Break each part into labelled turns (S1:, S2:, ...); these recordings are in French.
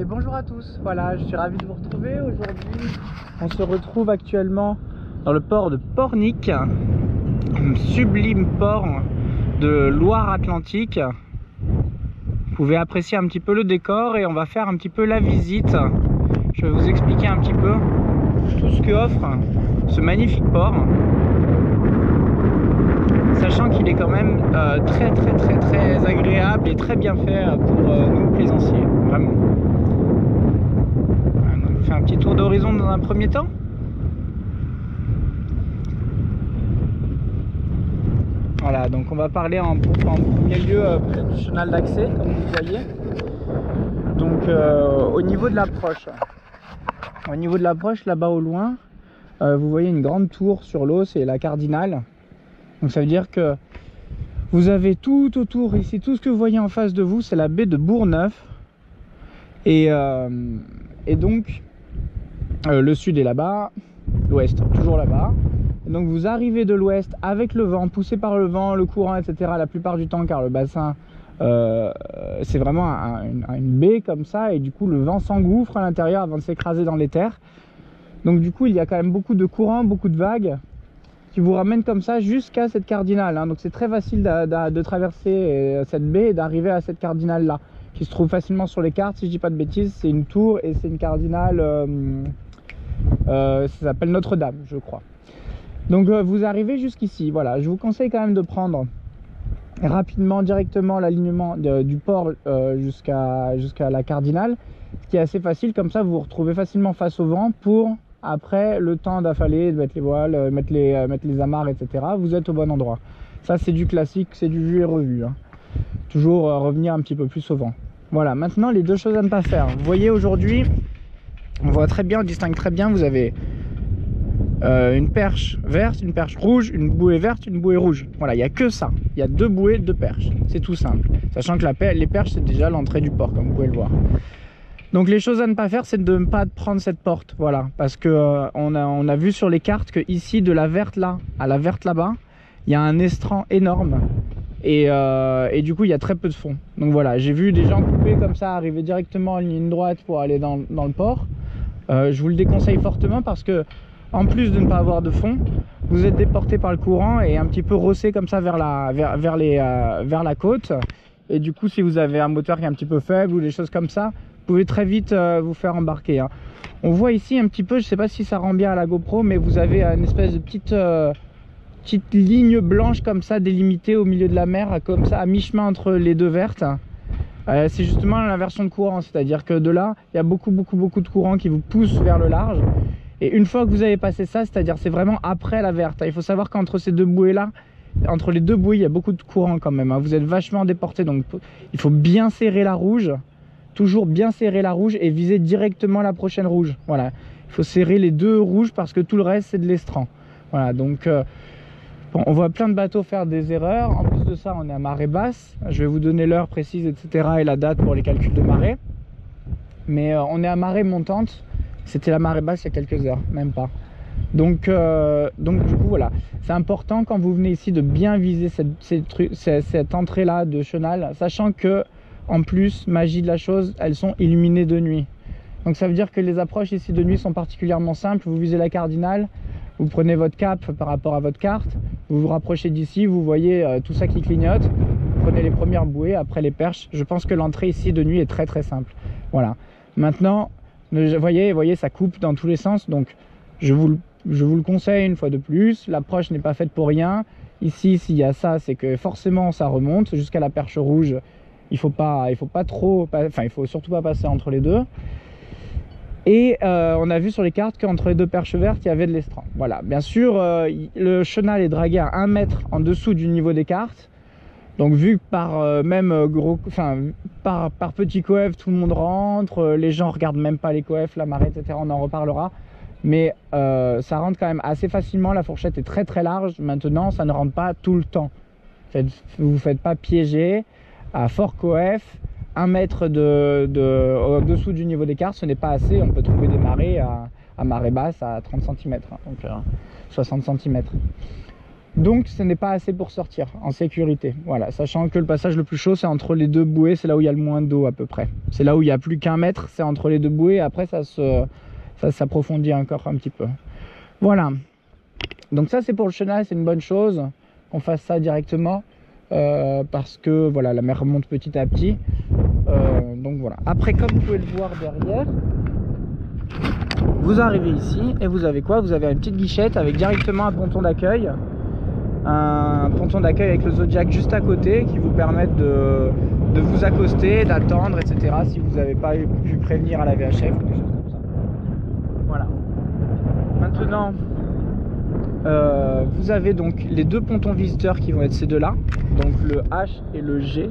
S1: Et bonjour à tous, voilà, je suis ravi de vous retrouver. Aujourd'hui, on se retrouve actuellement dans le port de Pornic, un sublime port de Loire-Atlantique. Vous pouvez apprécier un petit peu le décor et on va faire un petit peu la visite. Je vais vous expliquer un petit peu tout ce que offre ce magnifique port, sachant qu'il est quand même très agréable et très bien fait pour nous plaisanciers, vraiment. On fait un petit tour d'horizon dans un premier temps. Voilà, donc on va parler en premier lieu du chenal d'accès, comme vous voyez. Donc au niveau de l'approche, là-bas au loin, vous voyez une grande tour sur l'eau, c'est la Cardinale. Donc ça veut dire que vous avez tout autour ici, tout ce que vous voyez en face de vous, c'est la baie de Bourgneuf. Et donc le sud est là-bas, l'ouest toujours là-bas. Donc vous arrivez de l'ouest avec le vent, poussé par le vent, le courant, etc. la plupart du temps, car le bassin c'est vraiment une baie comme ça, et du coup le vent s'engouffre à l'intérieur avant de s'écraser dans les terres. Donc du coup il y a quand même beaucoup de courant, beaucoup de vagues qui vous ramènent comme ça jusqu'à cette Cardinale, hein. Donc c'est très facile de traverser cette baie et d'arriver à cette Cardinale là, qui se trouve facilement sur les cartes. Si je dis pas de bêtises, c'est une tour et c'est une Cardinale, ça s'appelle Notre-Dame je crois. Donc vous arrivez jusqu'ici, voilà, je vous conseille quand même de prendre rapidement directement l'alignement du port jusqu'à la Cardinale, ce qui est assez facile, comme ça vous vous retrouvez facilement face au vent pour après le temps d'affaler, de mettre les voiles, mettre les amarres, etc. Vous êtes au bon endroit. Ça c'est du classique, c'est du vu et revu, hein. Toujours revenir un petit peu plus au vent. Voilà, maintenant les deux choses à ne pas faire. Vous voyez aujourd'hui, on voit très bien, on distingue très bien, vous avez une perche verte, une perche rouge, une bouée verte, une bouée rouge. Voilà, il n'y a que ça. Il y a deux bouées, deux perches. C'est tout simple. Sachant que les perches, c'est déjà l'entrée du port, comme vous pouvez le voir. Donc les choses à ne pas faire, c'est de ne pas prendre cette porte. Voilà, parce que on a vu sur les cartes que ici, de la verte là à la verte là-bas, il y a un estran énorme. Et du coup, il y a très peu de fond. Donc voilà, j'ai vu des gens couper comme ça, arriver directement en ligne droite pour aller dans le port. Je vous le déconseille fortement parce que en plus de ne pas avoir de fond, vous êtes déporté par le courant et un petit peu rossé comme ça vers la côte. Et du coup, si vous avez un moteur qui est un petit peu faible ou des choses comme ça, vous pouvez très vite vous faire embarquer, hein. On voit ici un petit peu, je ne sais pas si ça rend bien à la GoPro, mais vous avez une espèce de petite ligne blanche comme ça délimitée au milieu de la mer, comme ça à mi-chemin entre les deux vertes. C'est justement l'inversion de courant, c'est-à-dire que de là, il y a beaucoup de courant qui vous pousse vers le large. Et une fois que vous avez passé ça, c'est-à-dire c'est vraiment après la verte, il faut savoir qu'entre ces deux bouées là, entre les deux bouées, il y a beaucoup de courant quand même, hein. Vous êtes vachement déporté, donc il faut bien serrer la rouge, toujours bien serrer la rouge et viser directement la prochaine rouge. Voilà, il faut serrer les deux rouges parce que tout le reste c'est de l'estran. Voilà, donc bon, on voit plein de bateaux faire des erreurs. En plus de ça, on est à marée basse. Je vais vous donner l'heure précise, etc. et la date pour les calculs de marée. Mais on est à marée montante. C'était la marée basse il y a quelques heures, même pas. Donc du coup, voilà. C'est important quand vous venez ici de bien viser cette entrée-là de chenal, sachant que, en plus, magie de la chose, elles sont illuminées de nuit. Donc ça veut dire que les approches ici de nuit sont particulièrement simples. Vous visez la Cardinale, vous prenez votre cap par rapport à votre carte, vous vous rapprochez d'ici, vous voyez tout ça qui clignote, vous prenez les premières bouées, après les perches. Je pense que l'entrée ici de nuit est très simple. Voilà. Maintenant, voyez, ça coupe dans tous les sens, donc je vous le conseille une fois de plus. L'approche n'est pas faite pour rien. Ici, s'il y a ça, c'est que forcément ça remonte jusqu'à la perche rouge. Il faut surtout pas passer entre les deux. Et on a vu sur les cartes qu'entre les deux perches vertes, il y avait de l'estran. Voilà, bien sûr, le chenal est dragué à 1 mètre en dessous du niveau des cartes. Donc vu que par petit coef, tout le monde rentre, les gens regardent même pas les coefs, la marée, etc. On en reparlera. Mais ça rentre quand même assez facilement, la fourchette est très large. Maintenant, ça ne rentre pas tout le temps. Vous ne vous faites pas piéger à fort coef. 1 mètre au-dessous du niveau des cartes, ce n'est pas assez. On peut trouver des marées à marée basse à 30 cm, hein, donc 60 cm. Donc ce n'est pas assez pour sortir en sécurité. Voilà, sachant que le passage le plus chaud c'est entre les deux bouées, c'est là où il y a le moins d'eau à peu près. C'est là où il n'y a plus qu'1 mètre, c'est entre les deux bouées, et après ça s'approfondit encore un petit peu. Voilà, donc ça c'est pour le chenal, c'est une bonne chose qu'on fasse ça directement parce que voilà, la mer remonte petit à petit. Donc voilà, après comme vous pouvez le voir derrière, vous arrivez ici et vous avez quoi? Vous avez une petite guichette avec directement un ponton d'accueil. Un ponton d'accueil avec le Zodiac juste à côté qui vous permettent de vous accoster, d'attendre, etc. si vous n'avez pas pu prévenir à la VHF ou des choses comme ça. Voilà. Maintenant, vous avez donc les deux pontons visiteurs qui vont être ces deux-là, donc le H et le G.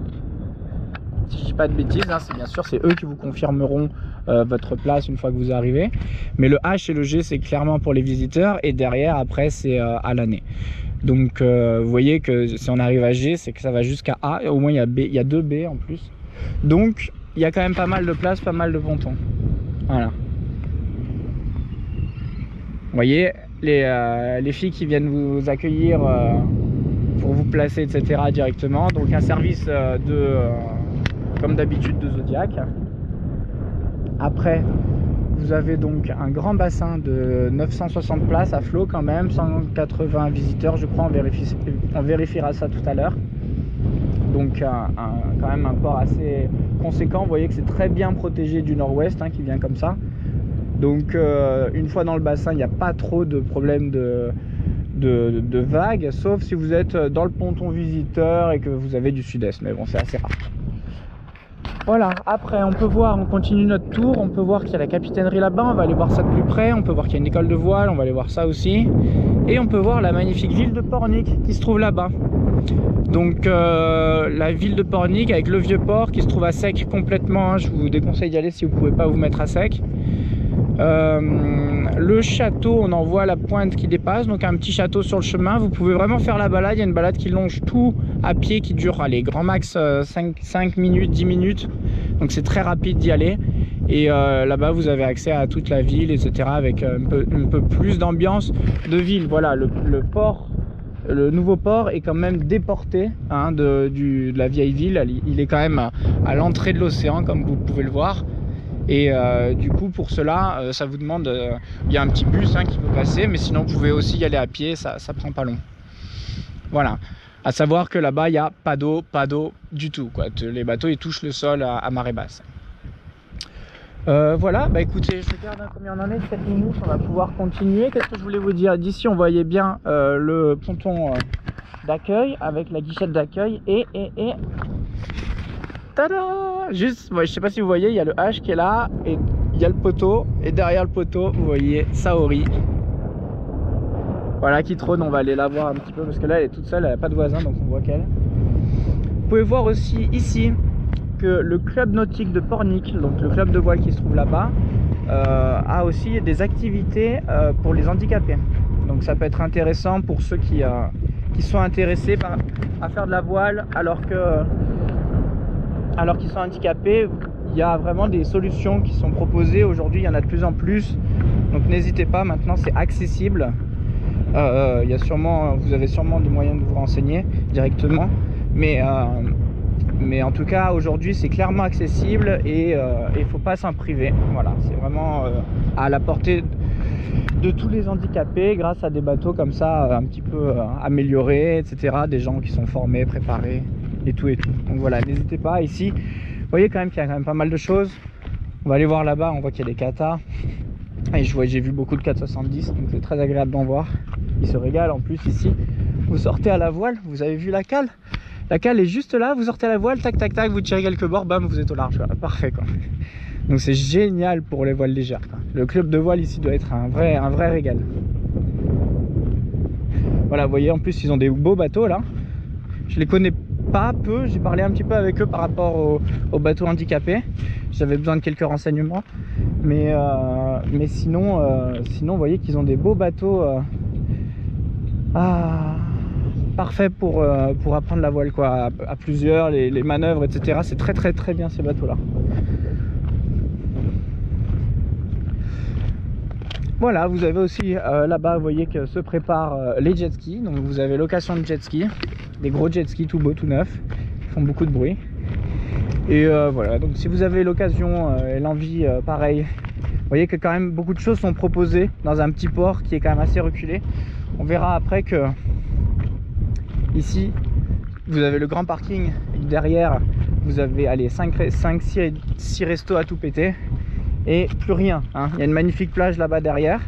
S1: Si je dis pas de bêtises, hein, c'est bien sûr c'est eux qui vous confirmeront votre place une fois que vous arrivez. Mais le H et le G c'est clairement pour les visiteurs et derrière après c'est à l'année. Donc vous voyez que si on arrive à G, c'est que ça va jusqu'à A, et au moins il y a B, il y a 2 B en plus. Donc il y a quand même pas mal de place, pas mal de pontons. Voilà. Vous voyez les filles qui viennent vous accueillir pour vous placer, etc. directement. Donc un service comme d'habitude de Zodiac. Après vous avez donc un grand bassin de 960 places à flot quand même, 180 visiteurs je crois, on vérifiera ça tout à l'heure. Donc quand même un port assez conséquent, vous voyez que c'est très bien protégé du nord-ouest hein, qui vient comme ça. Donc une fois dans le bassin, il n'y a pas trop de problème de vagues, sauf si vous êtes dans le ponton visiteur et que vous avez du sud-est, mais bon c'est assez rare. Voilà, après on peut voir, on continue notre tour, on peut voir qu'il y a la capitainerie là-bas, on va aller voir ça de plus près, on peut voir qu'il y a une école de voile, on va aller voir ça aussi. Et on peut voir la magnifique ville de Pornic qui se trouve là-bas. Donc la ville de Pornic avec le vieux port qui se trouve à sec complètement, hein, je vous déconseille d'y aller si vous ne pouvez pas vous mettre à sec. Le château, on en voit la pointe qui dépasse, donc un petit château sur le chemin. Vous pouvez vraiment faire la balade, il y a une balade qui longe tout à pied qui dure, allez, grand max 5 minutes, 10 minutes, donc c'est très rapide d'y aller. Et là-bas vous avez accès à toute la ville, etc. avec un peu plus d'ambiance de ville. Voilà, le port, le nouveau port est quand même déporté hein, de la vieille ville. Il est quand même à l'entrée de l'océan comme vous pouvez le voir. Et du coup pour cela ça vous demande, il y a un petit bus hein, qui peut passer, mais sinon vous pouvez aussi y aller à pied, ça prend pas long. Voilà, à savoir que là-bas il n'y a pas d'eau du tout quoi. Les bateaux ils touchent le sol à marée basse. Voilà, bah écoutez, je regarde hein, combien on en est, 7 minutes, on va pouvoir continuer. Qu'est-ce que je voulais vous dire? D'ici on voyait bien le ponton d'accueil avec la guichette d'accueil et tada, juste, ouais, je sais pas si vous voyez, il y a le H qui est là et il y a le poteau, et derrière le poteau vous voyez Saori, voilà, qui trône. On va aller la voir un petit peu parce que là elle est toute seule, elle n'a pas de voisin, donc on voit qu'elle. Vous pouvez voir aussi ici que le club nautique de Pornic, donc le club de voile qui se trouve là-bas, a aussi des activités pour les handicapés. Donc ça peut être intéressant pour ceux qui sont intéressés à faire de la voile alors qu'ils sont handicapés. Il y a vraiment des solutions qui sont proposées aujourd'hui, il y en a de plus en plus, donc n'hésitez pas, maintenant c'est accessible. Il y a sûrement, vous avez sûrement des moyens de vous renseigner directement, mais en tout cas aujourd'hui c'est clairement accessible et il ne faut pas s'en priver. Voilà, c'est vraiment à la portée de tous les handicapés grâce à des bateaux comme ça un petit peu améliorés, etc. Des gens qui sont formés, préparés et tout. Donc voilà, n'hésitez pas. Ici vous voyez quand même qu'il y a quand même pas mal de choses. On va aller voir là-bas, on voit qu'il y a des katas et j'ai vu beaucoup de 470, donc c'est très agréable d'en voir. Ils se régalent en plus ici. Vous sortez à la voile, vous avez vu la cale est juste là, vous sortez à la voile, tac tac tac, vous tirez quelques bords, bam, vous êtes au large. Voilà, parfait quoi. Donc c'est génial pour les voiles légères quoi. Le club de voile ici doit être un vrai régal. Voilà, vous voyez, en plus ils ont des beaux bateaux là. Je les connais pas peu, j'ai parlé un petit peu avec eux par rapport aux bateaux handicapés. J'avais besoin de quelques renseignements, mais sinon vous voyez qu'ils ont des beaux bateaux parfaits pour apprendre la voile quoi, à plusieurs, les manœuvres, etc. C'est très bien ces bateaux là. Voilà, vous avez aussi là-bas, vous voyez que se préparent les jet skis. Donc vous avez location de jet ski, des gros jet skis tout beaux, tout neufs, qui font beaucoup de bruit. Et voilà, donc si vous avez l'occasion et l'envie, pareil, vous voyez que quand même beaucoup de choses sont proposées dans un petit port qui est quand même assez reculé. On verra après que ici, vous avez le grand parking. Derrière, vous avez allez, 6 restos à tout péter. Et plus rien, hein. Il y a une magnifique plage là-bas derrière.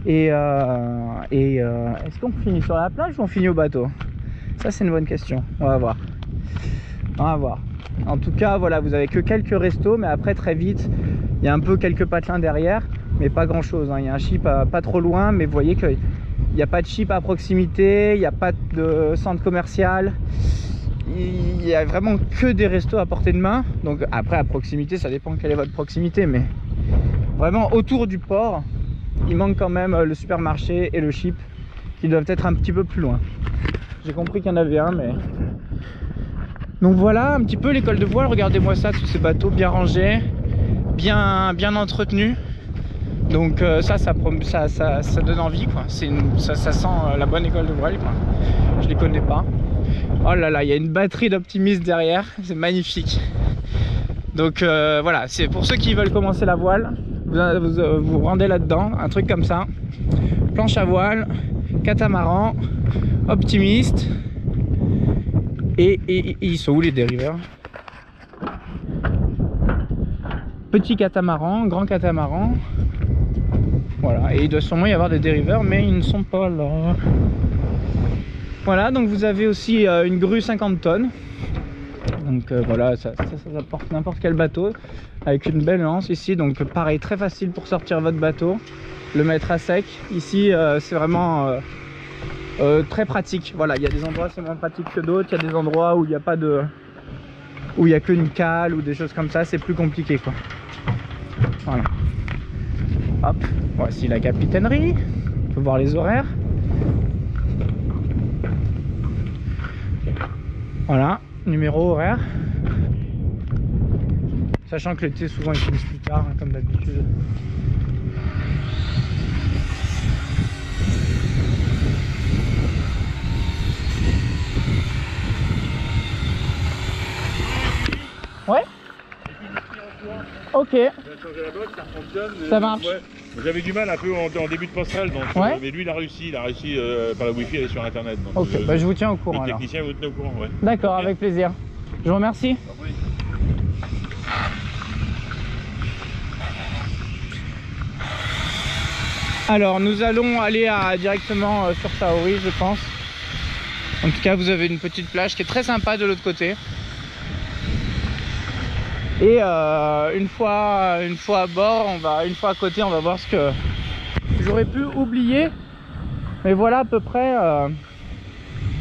S1: Et est-ce qu'on finit sur la plage ou on finit au bateau? Ça, c'est une bonne question. On va voir. On va voir. En tout cas, voilà, vous avez que quelques restos, mais après, très vite, il y a un peu quelques patelins derrière, mais pas grand-chose, hein. Il y a un chip pas trop loin, mais vous voyez qu'il n'y a pas de chip à proximité, il n'y a pas de centre commercial. Il y a vraiment que des restos à portée de main. Donc après, à proximité, ça dépend quelle est votre proximité, mais vraiment autour du port, il manque quand même le supermarché et le chip qui doivent être un petit peu plus loin. J'ai compris qu'il y en avait un, mais... Donc voilà un petit peu l'école de voile. Regardez-moi ça, tous ces bateaux bien rangés, bien entretenus. Donc ça donne envie, quoi. Ça sent la bonne école de voile, quoi. Je les connais pas. Oh là là, il y a une batterie d'optimistes derrière, c'est magnifique. Donc voilà, c'est pour ceux qui veulent commencer la voile, vous rendez là-dedans, un truc comme ça. Planche à voile, catamaran, optimiste. Et ils sont où les dériveurs? Petit catamaran, grand catamaran. Voilà, et il doit sûrement y avoir des dériveurs, mais ils ne sont pas là. Voilà, donc vous avez aussi une grue 50 tonnes. Donc voilà, ça porte n'importe quel bateau avec une belle lance ici. Donc pareil, très facile pour sortir votre bateau, le mettre à sec. Ici, c'est vraiment très pratique. Voilà, il y a des endroits c'est moins pratique que d'autres. Il y a des endroits où il n'y a pas de, où il y a qu'une cale ou des choses comme ça. C'est plus compliqué, quoi. Voilà. Hop, voici la capitainerie. On peut voir les horaires. Voilà, numéro horaire. Sachant que l'été souvent ils finissent plus tard, hein, comme d'habitude. Ouais. Ok. Ça marche.
S2: Ouais. J'avais du mal un peu en début de passerelle, donc
S1: ouais.
S2: Mais lui il a réussi par la wifi, il est sur internet. Donc,
S1: ok, bah, je vous tiens au courant.
S2: Le technicien vous tenez au courant, ouais.
S1: D'accord, okay. Avec plaisir. Je vous remercie.
S2: Oui.
S1: Alors nous allons aller directement sur Saori, je pense. En tout cas, vous avez une petite plage qui est très sympa de l'autre côté. Et une fois à bord, une fois à côté, on va voir ce que j'aurais pu oublier. Mais voilà à peu près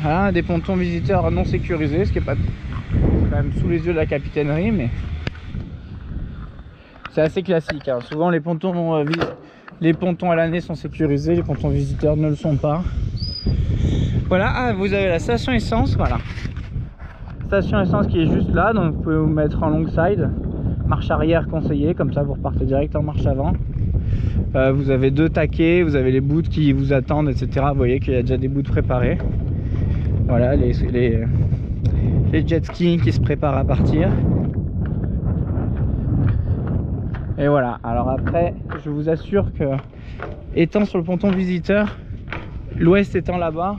S1: voilà, des pontons visiteurs non sécurisés, ce qui est pas quand même sous les yeux de la capitainerie, mais c'est assez classique, hein. Souvent les pontons à l'année sont sécurisés, les pontons visiteurs ne le sont pas. Voilà, ah, vous avez la station essence, voilà. Station essence qui est juste là, donc vous pouvez vous mettre en long side, marche arrière conseillée, comme ça vous repartez direct en marche avant. Vous avez 2 taquets, vous avez les boots qui vous attendent, etc. Vous voyez qu'il y a déjà des boots préparés. Voilà, les jet skis qui se préparent à partir. Et voilà, alors après, je vous assure que, étant sur le ponton visiteur, l'ouest étant là-bas,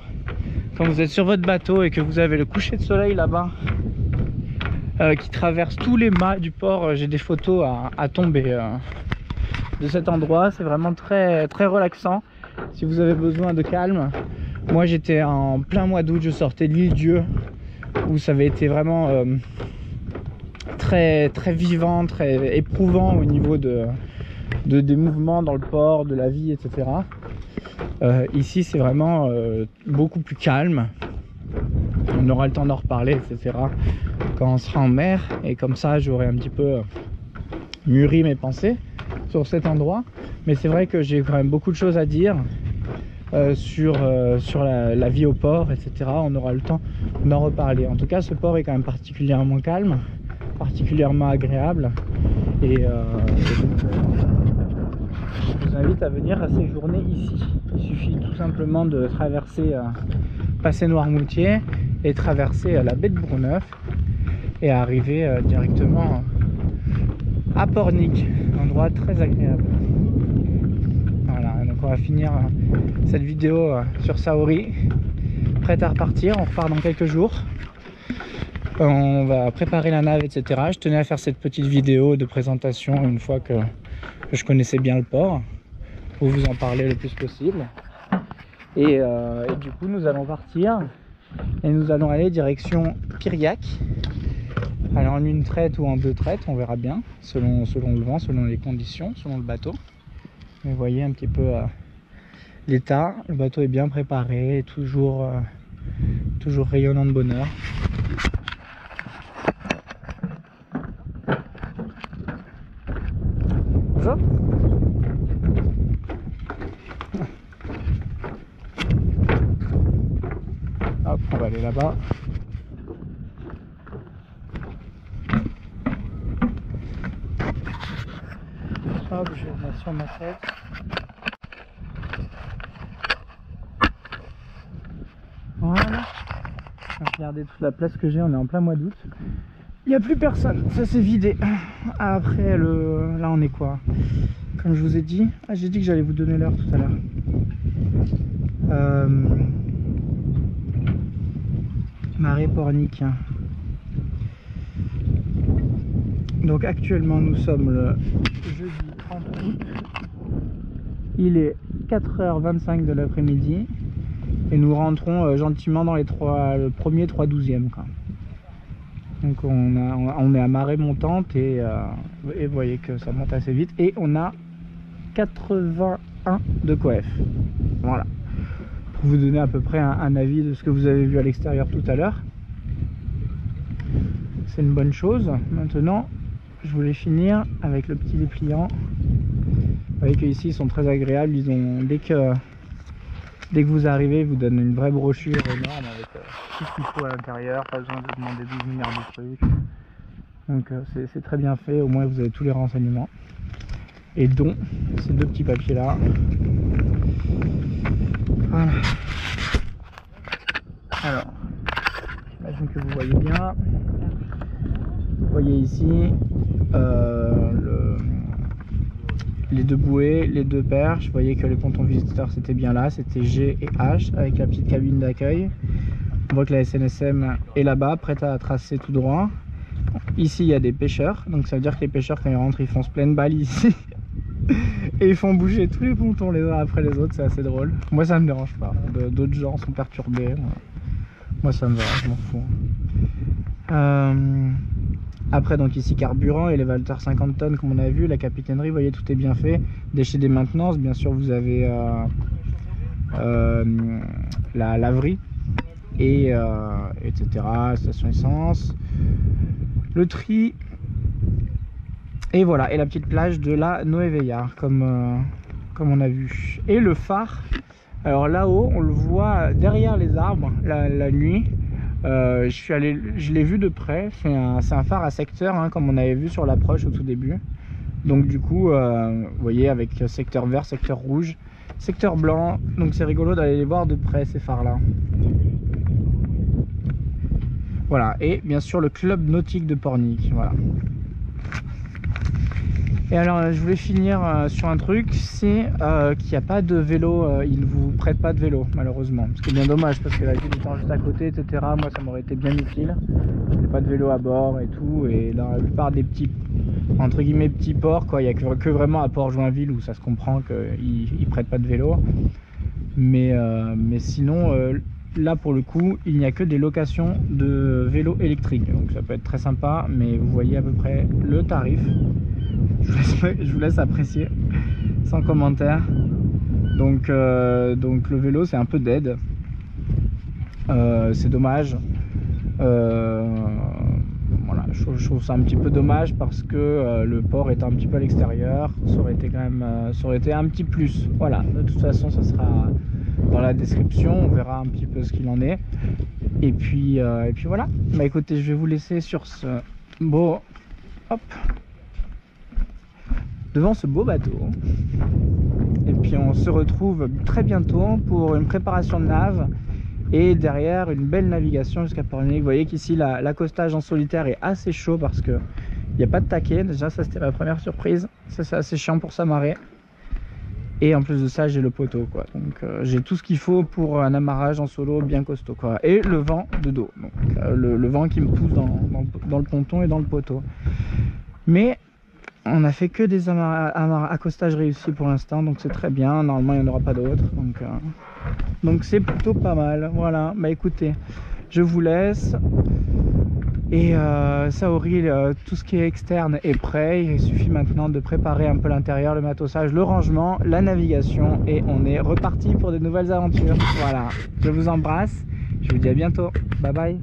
S1: quand vous êtes sur votre bateau et que vous avez le coucher de soleil là-bas qui traverse tous les mâts du port, j'ai des photos à tomber de cet endroit. C'est vraiment très relaxant si vous avez besoin de calme. Moi j'étais en plein mois d'août, je sortais de l'île Dieu où ça avait été vraiment très vivant, très éprouvant au niveau des mouvements dans le port, de la vie, etc. Ici c'est vraiment beaucoup plus calme. On aura le temps d'en reparler, etc. quand on sera en mer, et comme ça j'aurai un petit peu mûri mes pensées sur cet endroit. Mais c'est vrai que j'ai quand même beaucoup de choses à dire sur la vie au port, etc. On aura le temps d'en reparler. En tout cas, ce port est quand même particulièrement calme, particulièrement agréable, et donc, je vous invite à venir à séjourner ici. Il suffit tout simplement de traverser, passer Noirmoutier et traverser la baie de Bourgneuf et arriver directement à Pornic, un endroit très agréable. Voilà, donc on va finir cette vidéo sur Saori, prête à repartir. On repart dans quelques jours. On va préparer la nave, etc. Je tenais à faire cette petite vidéo de présentation une fois que je connaissais bien le port, pour vous en parler le plus possible. Et du coup, nous allons partir et nous allons aller direction Piriac. Alors en une traite ou en deux traites, on verra bien, selon le vent, selon les conditions, selon le bateau. Mais vous voyez un petit peu l'état. Le bateau est bien préparé, toujours rayonnant de bonheur. Bonjour. Hop, on va aller là-bas. Hop, je vais mettre sur ma tête. Voilà. Regardez toute la place que j'ai, on est en plein mois d'août. Il n'y a plus personne, ça s'est vidé. Après, là on est quoi? Comme je vous ai dit, j'ai dit que j'allais vous donner l'heure tout à l'heure. Marée Pornic. Donc actuellement nous sommes le jeudi 30 août. Il est 4h25 de l'après-midi et nous rentrons gentiment dans les premiers 3/12e. Donc on est à marée montante et vous voyez que ça monte assez vite et on a 81 de coef. Voilà. Pour vous donner à peu près un avis de ce que vous avez vu à l'extérieur tout à l'heure. C'est une bonne chose. Maintenant, je voulais finir avec le petit dépliant. Vous voyez qu'ici ils sont très agréables. Ils ont, dès que vous arrivez, ils vous donnent une vraie brochure énorme avec tout ce qu'il faut à l'intérieur. Pas besoin de demander 12 milliards de trucs. Donc c'est très bien fait. Au moins vous avez tous les renseignements. Et dont ces deux petits papiers là. Voilà. Alors, j'imagine que vous voyez bien. Vous voyez ici les deux bouées, les deux perches. Vous voyez que les pontons visiteurs c'était bien là, c'était G et H avec la petite cabine d'accueil. On voit que la SNSM est là-bas, prête à tracer tout droit. Ici il y a des pêcheurs, donc ça veut dire que les pêcheurs quand ils rentrent ils foncent pleine balle ici. Et ils font bouger tous les pontons les uns après les autres, c'est assez drôle. Moi ça me dérange pas, d'autres gens sont perturbés. Moi ça me va, je m'en fous. Après donc ici carburant, élévateur 50 tonnes comme on a vu, la capitainerie, vous voyez tout est bien fait. Déchets des maintenances, bien sûr vous avez la laverie et etc. Station essence, le tri. Et voilà, et la petite plage de la Noéveillard comme on a vu. Et le phare, alors là-haut on le voit derrière les arbres la nuit. Je l'ai vu de près, c'est un phare à secteur hein, comme on avait vu sur l'approche au tout début. Donc du coup vous voyez avec secteur vert, secteur rouge, secteur blanc, donc c'est rigolo d'aller les voir de près ces phares là. Voilà, et bien sûr le club nautique de Pornic, voilà. Et alors je voulais finir sur un truc, c'est qu'il n'y a pas de vélo, ils ne vous prêtent pas de vélo malheureusement. Ce qui est bien dommage parce que la ville étant juste à côté, etc. Moi ça m'aurait été bien utile. Il n'y a pas de vélo à bord et tout, et dans la plupart des petits, entre guillemets petits ports, quoi, il n'y a que vraiment à Port-Joinville où ça se comprend qu'ils ne prêtent pas de vélo. Mais sinon, là pour le coup, il n'y a que des locations de vélos électriques. Donc ça peut être très sympa, mais vous voyez à peu près le tarif. Je vous laisse apprécier sans commentaire. Donc le vélo c'est un peu dead, c'est dommage. Voilà, je trouve ça un petit peu dommage parce que le port est un petit peu à l'extérieur. Ça aurait été quand même ça aurait été un petit plus. Voilà, de toute façon ça sera dans la description, on verra un petit peu ce qu'il en est. Et puis voilà. Bah écoutez, je vais vous laisser sur ce beau, hop, devant ce beau bateau. puis on se retrouve très bientôt pour une préparation de nav et derrière une belle navigation jusqu'à Pornic. Vous voyez qu'ici l'accostage en solitaire est assez chaud parce que il n'y a pas de taquet. Déjà ça c'était ma première surprise, ça c'est assez chiant pour s'amarrer. Et en plus de ça, j'ai le poteau, quoi. Donc j'ai tout ce qu'il faut pour un amarrage en solo bien costaud, quoi. Et le vent de dos, donc le vent qui me pousse dans le ponton et dans le poteau. Mais on a fait que des accostages réussis pour l'instant, donc c'est très bien. Normalement, il n'y en aura pas d'autres, donc c'est plutôt pas mal. Voilà. Bah écoutez, je vous laisse. Et Saori, tout ce qui est externe est prêt. Il suffit maintenant de préparer un peu l'intérieur, le matossage, le rangement, la navigation, et on est reparti pour de nouvelles aventures. Voilà, je vous embrasse, je vous dis à bientôt, bye bye.